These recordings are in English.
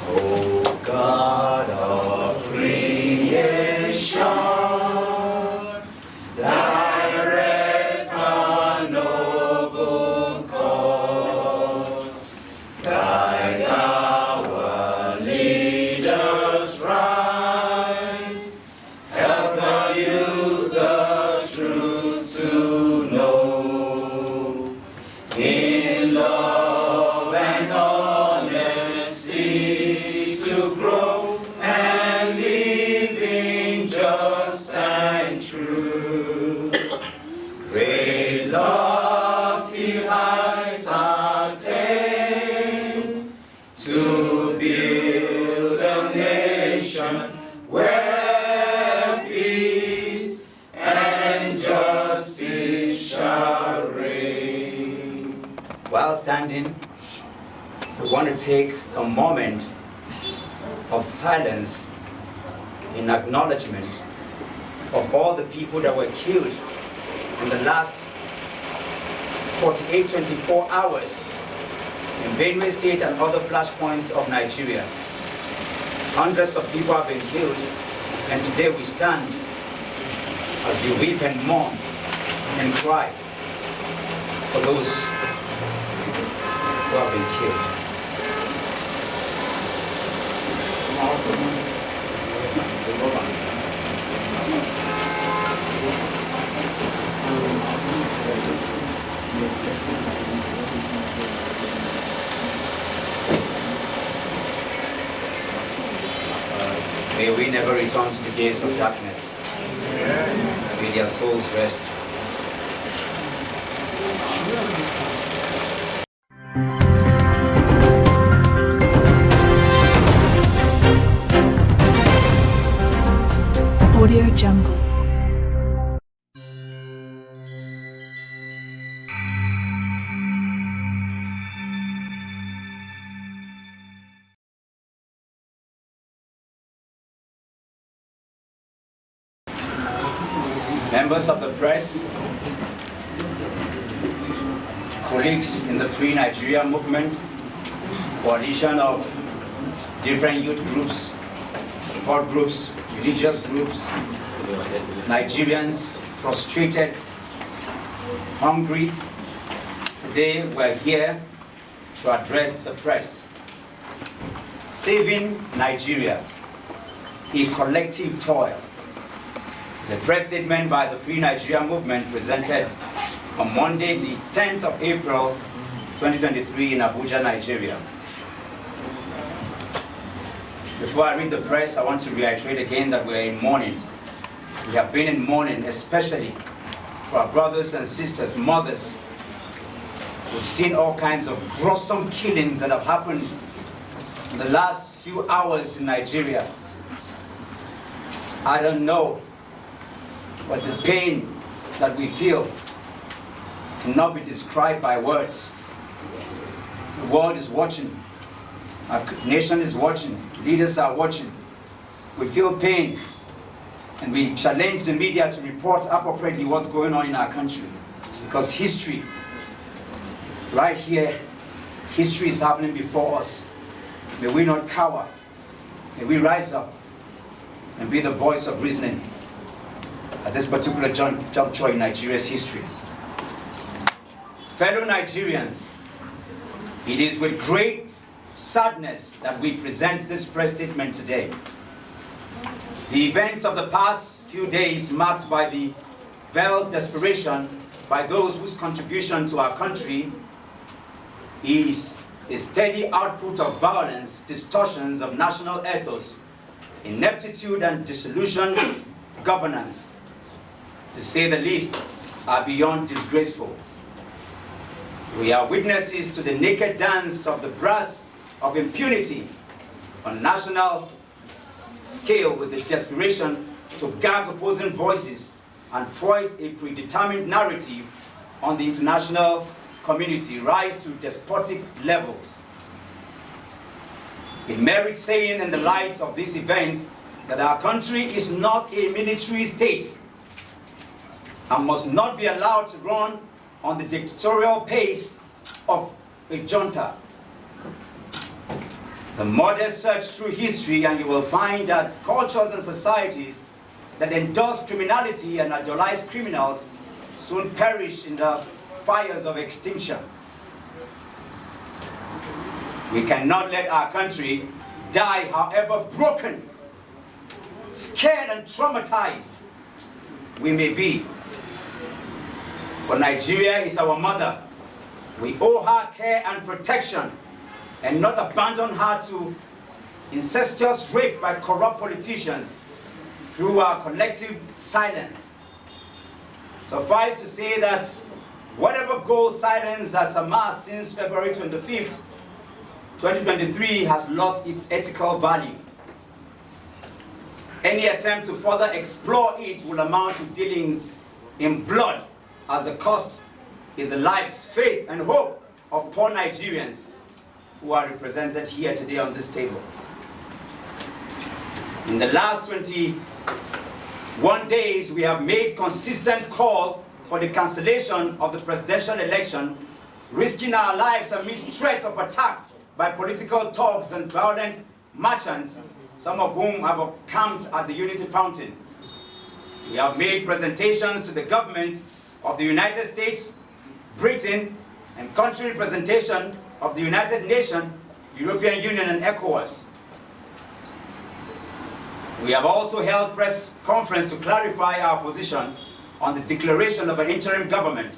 O God of creation, direct our noble cause, guide our leaders right, help the youth the truth to know, in love and honesty to grow, and living just and true. Great lofty heights attain, to build a nation where peace and justice shall reign. While standing, we want to take a moment of silence in acknowledgement of all the people that were killed in the last 24 hours in Benue State and other flashpoints of Nigeria. Hundreds of people have been killed, and today we stand as we weep and mourn and cry for those who have been killed. May we never return to the days of darkness. May their souls rest. Audio Jungle. Members of the press, colleagues in the Free Nigeria movement, coalition of different youth groups, support groups, religious groups, Nigerians frustrated, hungry. Today we're here to address the press. Saving Nigeria, a collective toil. It's a press statement by the Free Nigeria movement presented on Monday, the 10th of April, 2023 in Abuja, Nigeria. Before I read the press, I want to reiterate again that we're in mourning. We have been in mourning, especially for our brothers and sisters, mothers. We've seen all kinds of gruesome killings that have happened in the last few hours in Nigeria. I don't know, but the pain that we feel cannot be described by words. The world is watching. Our nation is watching. Leaders are watching. We feel pain, and we challenge the media to report appropriately what's going on in our country. Because history is right here. History is happening before us. May we not cower. May we rise up and be the voice of reasoning at this particular juncture in Nigeria's history. Fellow Nigerians, it is with great sadness that we present this press statement today. The events of the past few days, marked by the veiled desperation by those whose contribution to our country is a steady output of violence, distortions of national ethos, ineptitude and disillusioned governance, to say the least, are beyond disgraceful. We are witnesses to the naked dance of the brass of impunity on national scale, with the desperation to gag opposing voices and voice a predetermined narrative on the international community rise to despotic levels. It merits saying in the light of these events that our country is not a military state and must not be allowed to run on the dictatorial pace of a junta. The modest search through history and you will find that cultures and societies that endorse criminality and idolize criminals soon perish in the fires of extinction. We cannot let our country die, however broken, scared and traumatized we may be. For Nigeria is our mother. We owe her care and protection and not abandon her to incestuous rape by corrupt politicians through our collective silence. Suffice to say that whatever gold silence has amassed since February 25th, 2023 has lost its ethical value. Any attempt to further explore it will amount to dealings in blood, as the cost is the lives, faith, and hope of poor Nigerians who are represented here today on this table. In the last 21 days, we have made consistent call for the cancellation of the presidential election, risking our lives amidst threats of attack by political thugs and violent merchants, some of whom have camped at the Unity Fountain. We have made presentations to the governments of the United States, Britain, and country representation of the United Nations, European Union, and ECOWAS. We have also held press conference to clarify our position on the declaration of an interim government,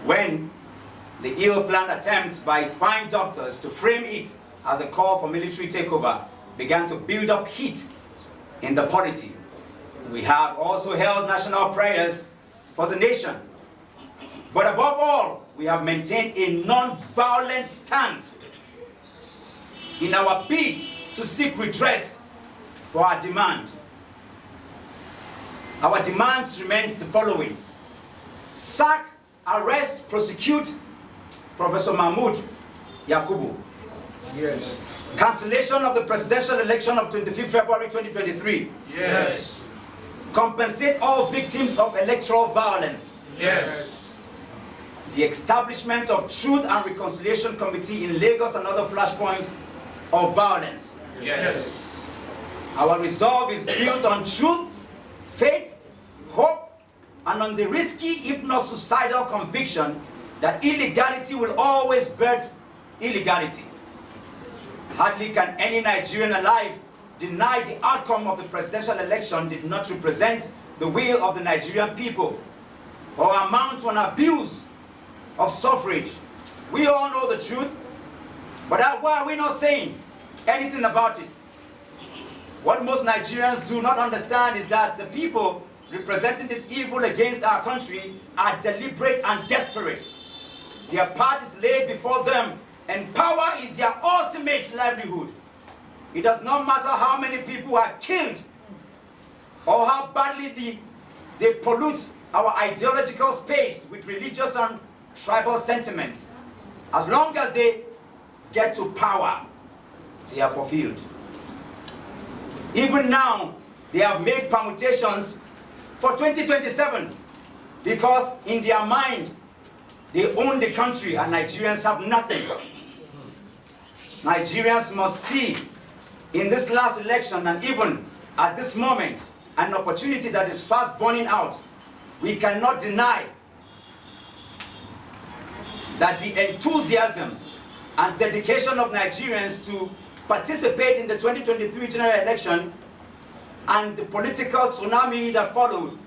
when the ill-planned attempt by spine doctors to frame it as a call for military takeover began to build up heat in the polity. We have also held national prayers for the nation. But above all, we have maintained a non-violent stance in our bid to seek redress for our demand. Our demands remains the following: sack, arrest, prosecute Professor Mahmoud Yakubu. Yes. Cancellation of the presidential election of 25th February 2023. Yes. Compensate all victims of electoral violence. Yes. The establishment of Truth and Reconciliation Committee in Lagos, another flashpoint of violence. Yes. Our resolve is built on truth, faith, hope, and on the risky, if not suicidal, conviction that illegality will always birth illegality. Hardly can any Nigerian alive deny the outcome of the presidential election did not represent the will of the Nigerian people or amount to an abuse of suffrage. We all know the truth, but why are we not saying anything about it? What most Nigerians do not understand is that the people representing this evil against our country are deliberate and desperate. Their path is laid before them, and power is their ultimate livelihood. It does not matter how many people are killed or how badly they pollute our ideological space with religious and tribal sentiments. As long as they get to power, they are fulfilled. Even now, they have made permutations for 2027 because in their mind, they own the country and Nigerians have nothing. Nigerians must see in this last election and even at this moment an opportunity that is fast burning out. We cannot deny that the enthusiasm and dedication of Nigerians to participate in the 2023 general election and the political tsunami that followed,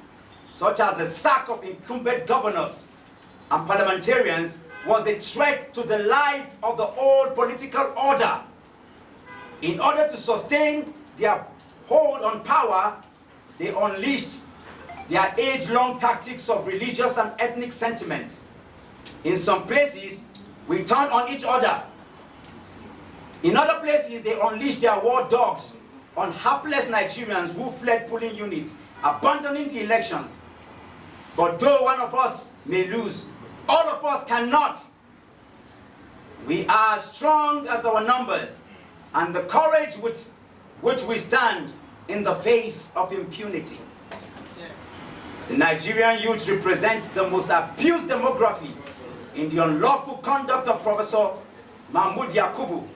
such as the sack of incumbent governors and parliamentarians, was a threat to the life of the old political order. In order to sustain their hold on power, they unleashed their age-long tactics of religious and ethnic sentiments. In some places, we turned on each other. In other places, they unleashed their war dogs on hapless Nigerians who fled polling units, abandoning the elections. But though one of us may lose, all of us cannot. We are strong as our numbers and the courage with which we stand in the face of impunity. The Nigerian youth represents the most abused demography in the unlawful conduct of Professor Mahmoud Yakubu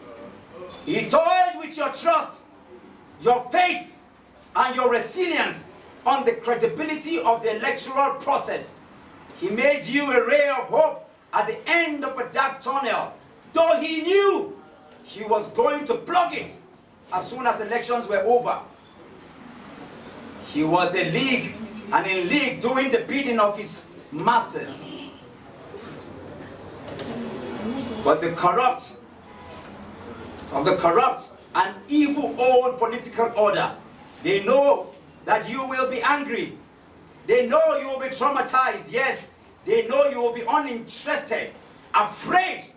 He toiled with your trust, your faith, and your resilience on the credibility of the electoral process. He made you a ray of hope at the end of a dark tunnel, though he knew he was going to plug it as soon as elections were over. He was in league doing the bidding of his masters. But the corrupt and evil old political order, they know that you will be angry. They know you will be traumatized. Yes, they know you will be uninterested, afraid.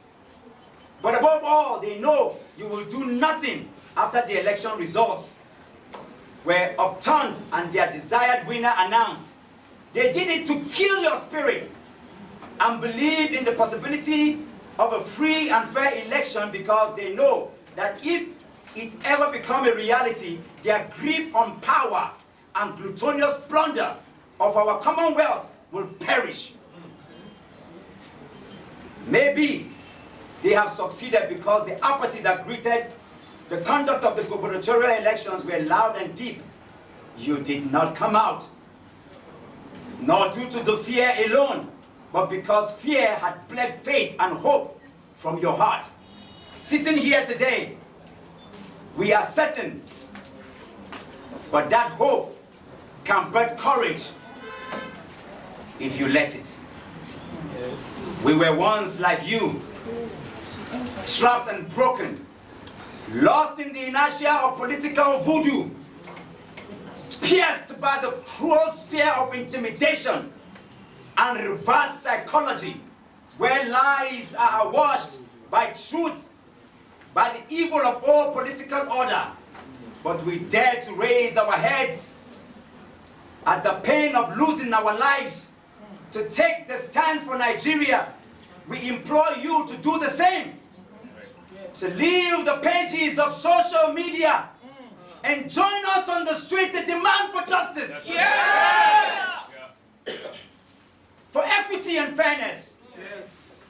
But above all, they know you will do nothing after the election results were upturned and their desired winner announced. They did it to kill your spirit and believe in the possibility of a free and fair election, because they know that if it ever become a reality, their grip on power and gluttonous plunder of our commonwealth will perish. Maybe they have succeeded because the apathy that greeted the conduct of the gubernatorial elections were loud and deep. You did not come out, nor due to the fear alone, but because fear had bled faith and hope from your heart. Sitting here today, we are certain, but that hope can birth courage if you let it. Yes. We were once like you, trapped and broken, lost in the inertia of political voodoo, pierced by the cruel spear of intimidation and reverse psychology, where lies are washed by truth, by the evil of all political order. But we dare to raise our heads at the pain of losing our lives to take the stand for Nigeria. We implore you to do the same. To leave the pages of social media and join us on the street to demand for justice. Yes! For equity and fairness. Yes.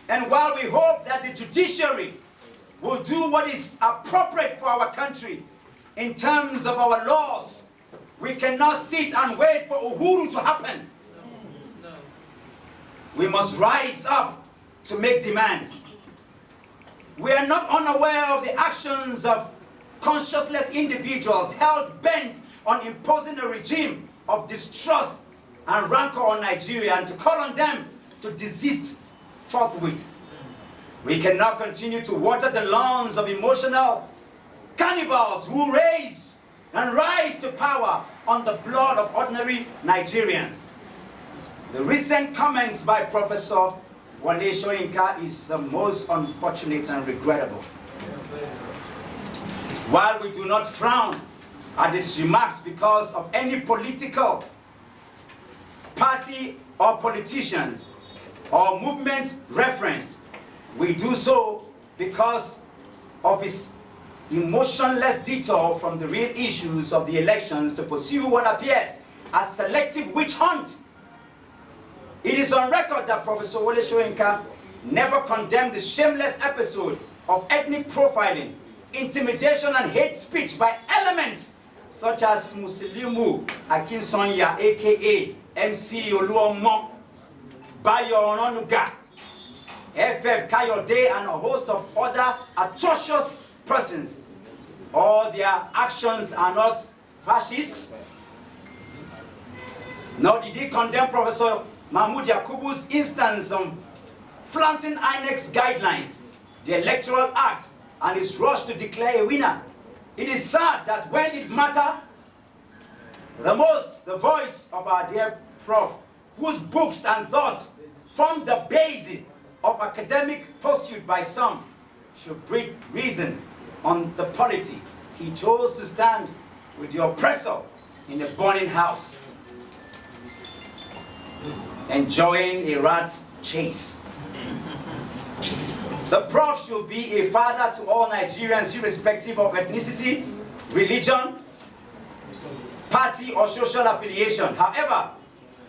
And while we hope that the judiciary will do what is appropriate for our country in terms of our laws, we cannot sit and wait for Uhuru to happen. No. We must rise up to make demands. We are not unaware of the actions of conscienceless individuals held bent on imposing a regime of distrust and rancor on Nigeria, and to call on them to desist forthwith. We cannot continue to water the lawns of emotional cannibals who rise to power on the blood of ordinary Nigerians. The recent comments by Professor Wale Soyinka is the most unfortunate and regrettable. While we do not frown at his remarks because of any political party or politicians or movement referenced, we do so because of his emotionless detour from the real issues of the elections to pursue what appears as selective witch hunt. It is on record that Professor Wale Soyinka never condemned the shameless episode of ethnic profiling, intimidation and hate speech by elements such as Musilimu Akinsanya, aka MC Oluomo, Bayo Ononuga, FF Kayode, and a host of other atrocious persons. All their actions are not fascist, nor did he condemn Professor Mahmoud Yakubu's instance of flaunting INEC's guidelines, the Electoral Act, and his rush to declare a winner. It is sad that when it mattered the most, the voice of our dear Prof, whose books and thoughts form the basis of academic pursuit by some, should breathe reason on the polity, he chose to stand with the oppressor in a burning house, enjoying a rat chase. The Prof should be a father to all Nigerians, irrespective of ethnicity, religion, party, or social affiliation. However,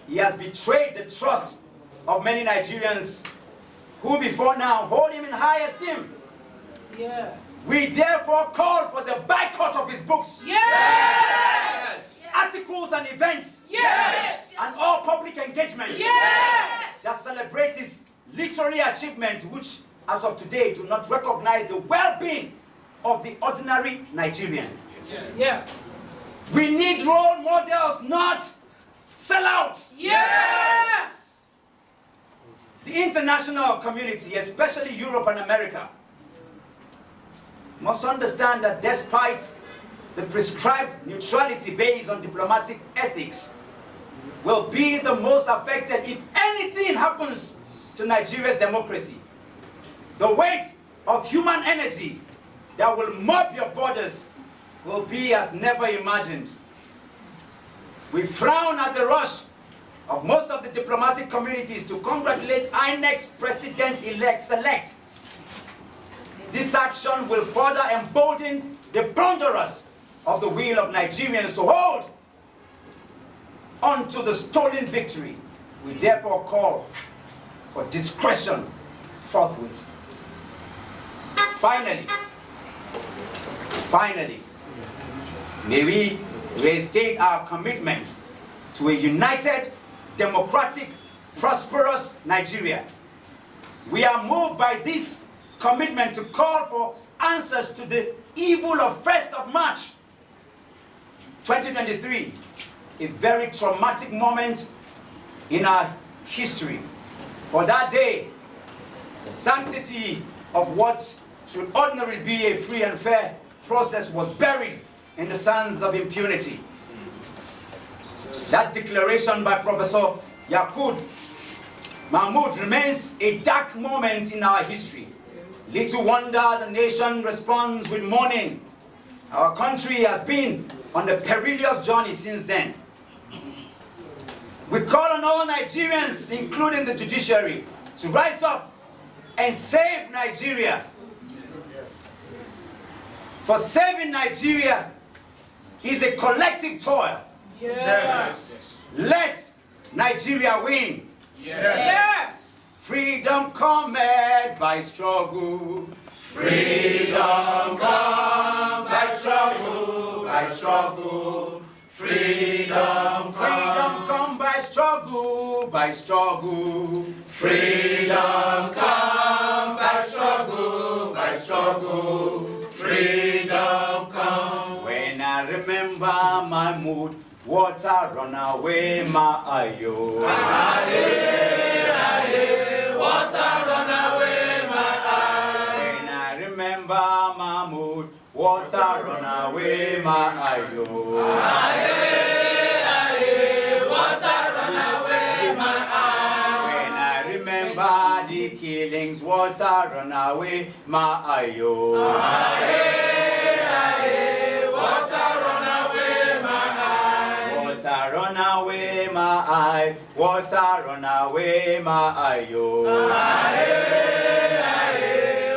he has betrayed the trust of many Nigerians who before now hold him in high esteem. Yeah. We therefore call for the boycott of his books, Yes. articles and events, Yes. and all public engagements Yes. that celebrate his literary achievements, which as of today do not recognize the well-being of the ordinary Nigerian. Yeah. We need role models, not sellouts. Yes. The international community, especially Europe and America, must understand that despite the prescribed neutrality based on diplomatic ethics, will be the most affected if anything happens to Nigeria's democracy. The weight of human energy that will mop your borders will be as never imagined. We frown at the rush of most of the diplomatic communities to congratulate INEC's president-elect. This action will further embolden the plunderers of the will of Nigerians to hold on to the stolen victory. We therefore call for discretion forthwith. Finally, may we restate our commitment to a united, democratic, prosperous Nigeria. We are moved by this commitment to call for answers to the evil of 1st of March 2023, a very traumatic moment in our history. For that day, the sanctity of what should ordinarily be a free and fair process was buried in the sands of impunity. That declaration by Professor Yakud Mahmoud remains a dark moment in our history. Little wonder the nation responds with mourning. Our country has been on a perilous journey since then. We call on all Nigerians, including the judiciary, to rise up and save Nigeria. For saving Nigeria is a collective toil. Yes. Let Nigeria win. Yes. Freedom cometh by struggle. Freedom come by struggle, by struggle. Freedom come by struggle, by struggle. Freedom come by struggle, by struggle. Freedom come. When I remember my mood, water run away my ayo. Water run away my eye. When I remember my mood, water run away my ayo. Water run away my eye. When I remember the killings, water run away my ayo. Water run away my eye. Water run away my eye. Water run away my ayo.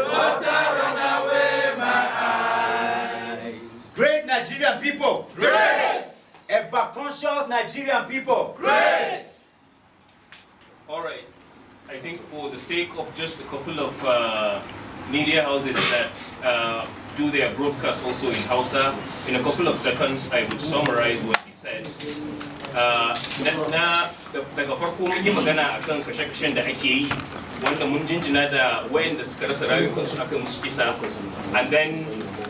Water run away my eye. Great Nigerian people. Grace. Ever conscious Nigerian people. Grace. All right. I think for the sake of just a couple of media houses that do their broadcast also in Hausa, in a couple of seconds I would summarize what he said. Daga farko mun yi magana akan kashe-kashen da ake yi wanda mun jinjina da wayanda suka rasa rayukansu aka musu kisa, and then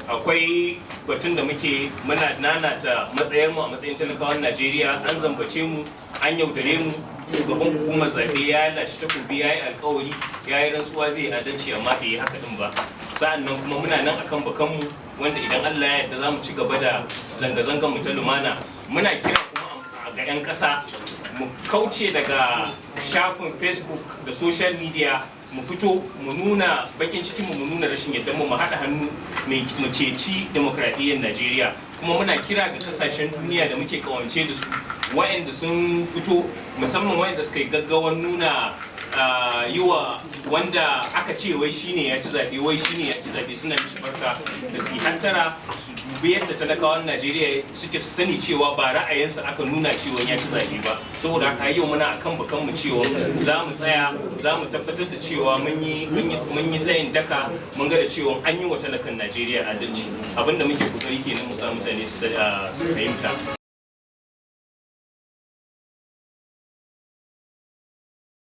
akwai batun da muna nanata matsayinmu a matsayin talakawan Najeriya. An zambace mu, an yaudare mu, shugaban hukumar zaɓe ya lashe takobi ya yi alkawari ya yi rantsuwa zai adalci amma bai yi haka din ba. Sa'an nan kuma muna nan akan bakanmu wanda idan Allah ya yarda za mu ci gaba da zanga-zangar mu ta lumana. Muna kira kuma ga 'yan ƙasa mu kauce daga shafin Facebook da social media, mu fito mu nuna bakin cikinmu, mu nuna rashin yadda mu haɗa hannu mu ceci demokradiyyar Najeriya. Kuma muna kira ga kasashen duniya da muke kawance da su waɗanda sun fito, musamman waɗanda suka yi gaggawan nuna yi wa wanda aka ce wai shine ya ci zaɓe, wai shine ya ci zaɓe. zaɓe suna mishi barka da su hattara su dubi yadda talakawan Najeriya suke su sani cewa ba ra'ayinsu aka nuna cewa ya ci zaɓe ba. Saboda haka yau muna akan bakanmu cewa za mu tsaya za mu tabbatar da cewa mun yi tsayin daka mun ga da cewa an yi wa talakan Najeriya adalci. Abinda muke kokari kenan mu sa mutane su fahimta.